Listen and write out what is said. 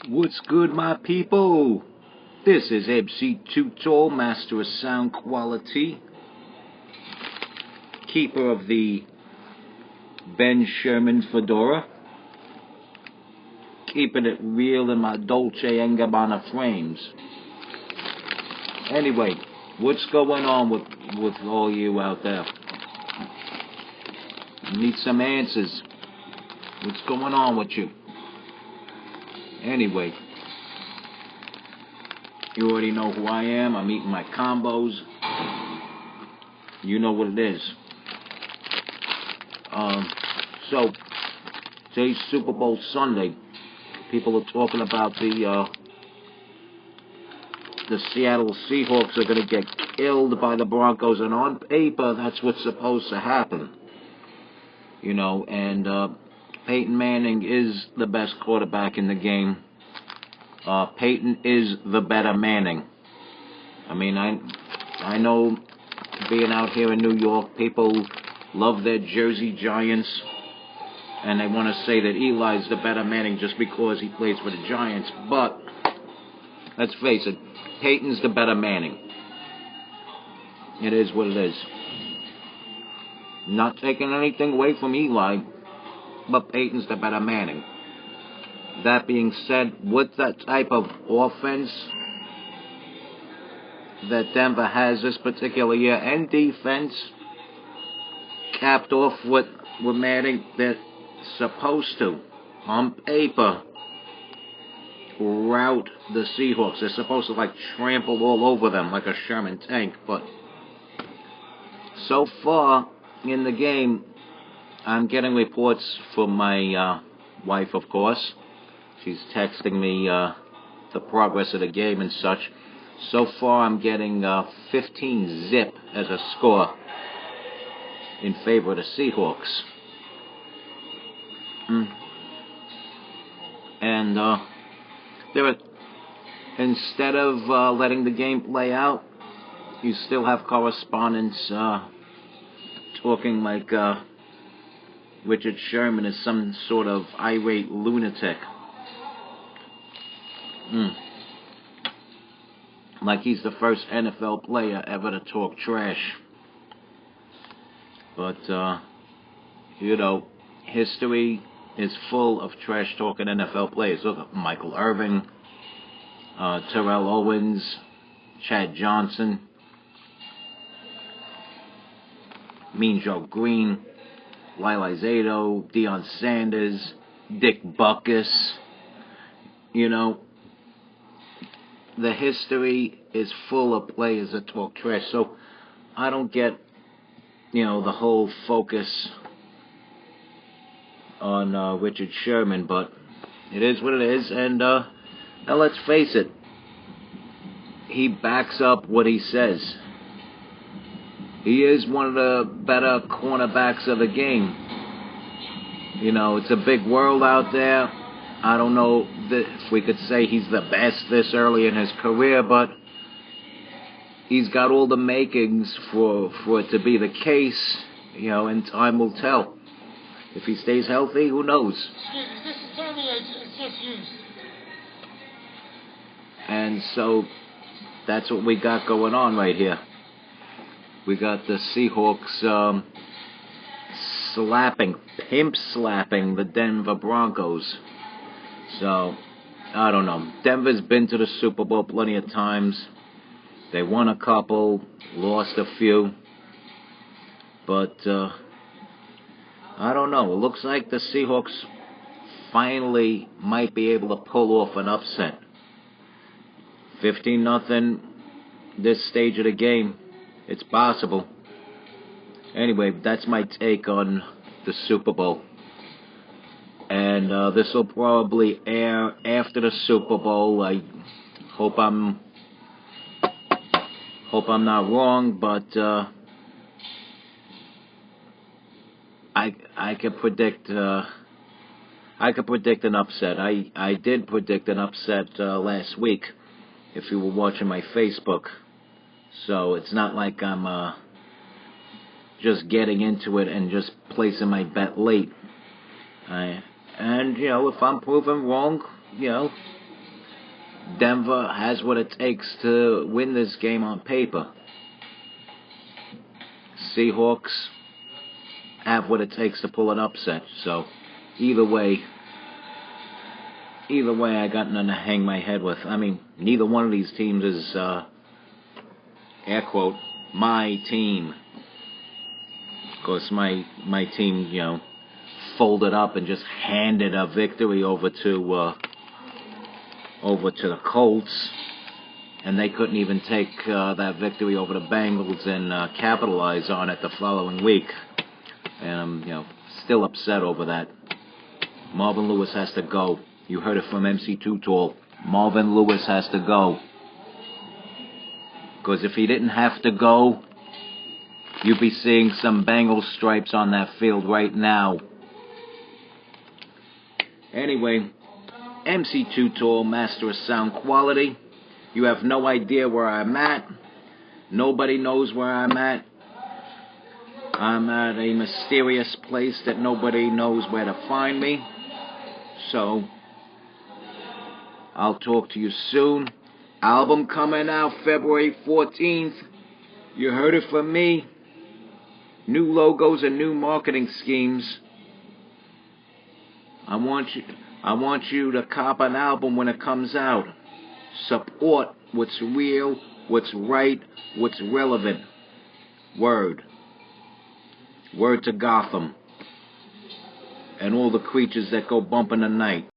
What's good, my people? This is MC Tutor, master of sound quality, keeper of the Ben Sherman fedora, keeping it real in my Dolce & Gabbana frames. Anyway, what's going on with all you out there? I need some answers. What's going on with you? Anyway, you already know who I am. I'm eating my combos. You know what it is. So, today's Super Bowl Sunday. People are talking about the Seattle Seahawks are going to get killed by the Broncos, and on paper, that's what's supposed to happen. You know, and Peyton Manning is the best quarterback in the game. Peyton is the better Manning. I mean, I know being out here in New York, people love their Jersey Giants, and they want to say that Eli's the better Manning just because he plays for the Giants. But let's face it, Peyton's the better Manning. It is what it is. Not taking anything away from Eli, but Peyton's the better Manning. That being said, with that type of offense that Denver has this particular year, and defense, capped off with Manning, they're supposed to, on paper, rout the Seahawks. They're supposed to, trample all over them like a Sherman tank. But so far in the game, I'm getting reports from my wife, of course. She's texting me the progress of the game and such. So far, I'm getting 15-zip as a score in favor of the Seahawks. And instead of letting the game play out, you still have correspondents talking like Richard Sherman is some sort of irate lunatic. Like he's the first NFL player ever to talk trash. But, history is full of trash-talking NFL players. Look at Michael Irvin, Terrell Owens, Chad Johnson, Mean Joe Green, Lyle Zato, Deion Sanders, Dick Butkus. You know, the history is full of players that talk trash. So I don't get, the whole focus on Richard Sherman, but it is what it is. And now let's face it, he backs up what he says. He is one of the better cornerbacks of the game. It's a big world out there. I don't know if we could say he's the best this early in his career, but he's got all the makings for it to be the case, and time will tell. If he stays healthy, who knows? This is Tommy, it's just used. And so that's what we got going on right here. We got the Seahawks pimp slapping the Denver Broncos. So, I don't know. Denver's been to the Super Bowl plenty of times. They won a couple, lost a few. But, I don't know. It looks like the Seahawks finally might be able to pull off an upset. 15-0 this stage of the game. It's possible. Anyway, that's my take on the Super Bowl. And this will probably air after the Super Bowl. I hope I'm not wrong, but I could predict an upset. I did predict an upset last week, if you were watching my Facebook. So it's not like I'm just getting into it and just placing my bet late. And if I'm proven wrong, Denver has what it takes to win this game on paper. Seahawks have what it takes to pull an upset. So either way, I got nothing to hang my head with. I mean, neither one of these teams is, air quote, my team. Of course, my team, folded up and just handed a victory over to the Colts, and they couldn't even take that victory over the Bengals and capitalize on it the following week. And I'm, still upset over that. Marvin Lewis has to go. You heard it from MC Too Tall. Marvin Lewis has to go. Because if he didn't have to go, you'd be seeing some Bengals stripes on that field right now. Anyway, MC Too Tall, master of sound quality. You have no idea where I'm at. Nobody knows where I'm at. I'm at a mysterious place that nobody knows where to find me. So, I'll talk to you soon. Album coming out February 14th. You heard it from me. New logos and new marketing schemes. I want you to cop an album when it comes out. Support what's real, what's right, what's relevant. Word. Word to Gotham and all the creatures that go bump in the night.